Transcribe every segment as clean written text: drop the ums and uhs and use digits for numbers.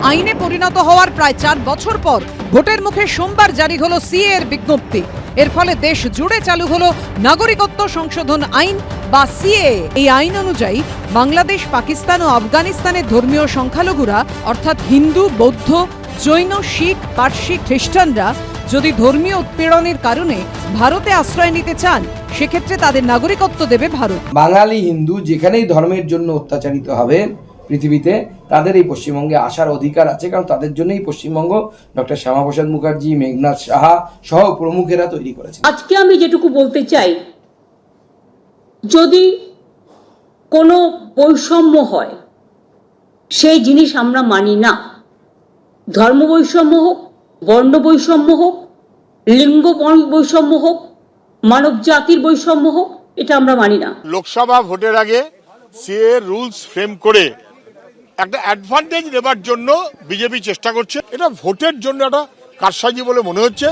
আইনে পরিণত হওয়ার প্রায় 4 বছর পর ভোটের মুখে সোমবার জারি হলো সিএ এর বিজ্ঞপ্তি। এর ফলে দেশ জুড়ে চালু হলো নাগরিকত্ব সংশোধন আইন বা সিএ। এই আইন অনুযায়ী বাংলাদেশ, পাকিস্তান ও আফগানিস্তানের ধর্মীয় সংখ্যালঘুরা অর্থাৎ হিন্দু, বৌদ্ধ, জৈন, শিখ, পার্সি, খ্রিস্টানরা যদি ধর্মীয় উৎপীড়নের কারণে ভারতে আশ্রয় নিতে চান, সেক্ষেত্রে তাদের নাগরিকত্ব দেবে ভারত। বাঙালি হিন্দু যেখানেই ধর্মের জন্য অত্যাচারিত হবে পৃথিবীতে, তাদের এই পশ্চিমবঙ্গে আসার অধিকার আছে, কারণ তাদের জন্যই পশ্চিমবঙ্গ ডক্টর শ্যামাপ্রসাদ মুখার্জি, মেঘনাথ সাহা সহ প্রমুখেরা তৈরি করেছে। আজকে আমি যেটুকু বলতে চাই, যদি কোনো বৈষম্য হয় সেই জিনিস আমরা মানি না। ধর্ম বৈষম্য হোক, বর্ণ বৈষম্য হোক, লিঙ্গ বৈষম্য হোক, মানব জাতির বৈষম্য হোক, এটা আমরা মানি না। লোকসভা ভোটের আগে সিএ রুলস ফ্রেম করে একটা অ্যাডভান্টেজ নেবার জন্য বিজেপি চেষ্টা করছে। এটা ভোটের জন্য একটা কারসাজি বলে মনে হচ্ছে।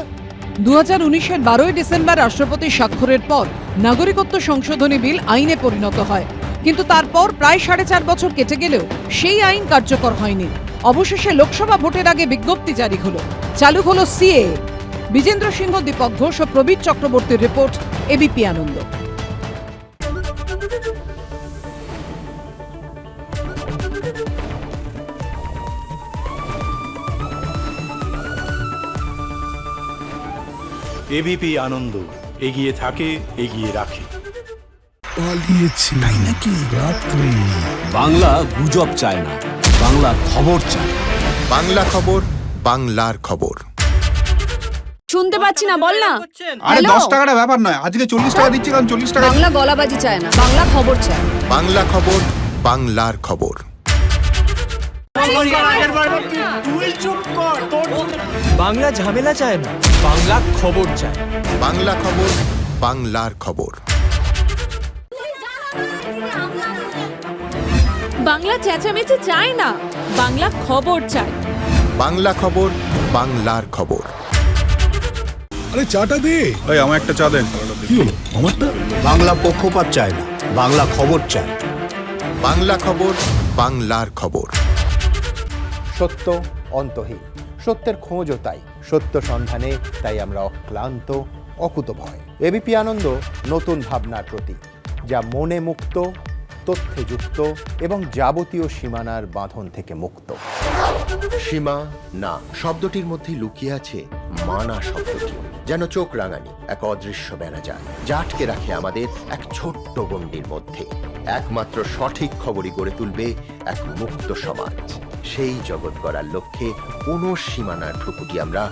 2019-এর 12ই ডিসেম্বর রাষ্ট্রপতি স্বাক্ষরের পর নাগরিকত্ব সংশোধনী বিল আইনে পরিণত হয়, কিন্তু তারপর প্রায় 4.5 বছর কেটে গেলেও সেই আইন কার্যকর হয়নি। অবশেষে লোকসভা ভোটের আগে বিজ্ঞপ্তি জারি হলো, চালু হলো সিএ। বিজেন্দ্র সিংহ, দীপক ঘোষ ও প্রবীর চক্রবর্তীর রিপোর্ট, এবিপি আনন্দ। এবিপি আনন্দ, এগিয়ে থাকে, এগিয়ে রাখে। পালিয়েছে তাই নাকি? রাত্রে বাংলা গুজব চায় না, বাংলা খবর চায়। বাংলা খবর, বাংলার খবর। শুনতে পাচ্ছি না, বল না। আরে 10 টাকাটা ব্যাপার নয়, আজকে 40 টাকা দিচ্ছি, কারণ 40 টাকা। বাংলা গলাবাজি চায় না, বাংলা খবর চায়। বাংলা খবর, বাংলার খবর। বাংলা ঝামেলা চায় না, বাংলা খবর চায়। বাংলা খবর, বাংলার খবর। বাংলা চেঁচামেচি চায় না, বাংলা খবর চায়। বাংলা খবর, বাংলার খবর। আরে চাটা দে। এই আমার একটা চা দেন। কি হলো আমারটা? বাংলা পক্ষপাত চায় না, বাংলা খবর চায়। বাংলা খবর, বাংলার খবর। সত্য অন্তহীন, সত্যের খোঁজও তাই, সত্য সন্ধানে তাই আমরা অক্লান্ত, অকুতভয়। এবিপি আনন্দ নতুন ভাবনার প্রতীক, যা মনে মুক্ত, তথ্যে যুক্ত এবং যাবতীয় সীমানার বাঁধন থেকে মুক্ত। সীমা না শব্দটির মধ্যে লুকিয়ে আছে মানা শব্দটি, যেন চোখ রাঙানি এক অদৃশ্য বেড়াজাল, যা আটকে রাখে আমাদের এক ছোট্ট গণ্ডির মধ্যে। একমাত্র সঠিক খবরই গড়ে তুলবে এক মুক্ত সমাজ। সেই জগৎ গড়ার লক্ষ্যে কোনো সীমানার ঠুকুটি আমরা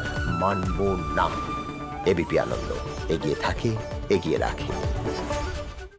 মানব না। এবিপি আনন্দ, এগিয়ে থাকে, এগিয়ে রাখে।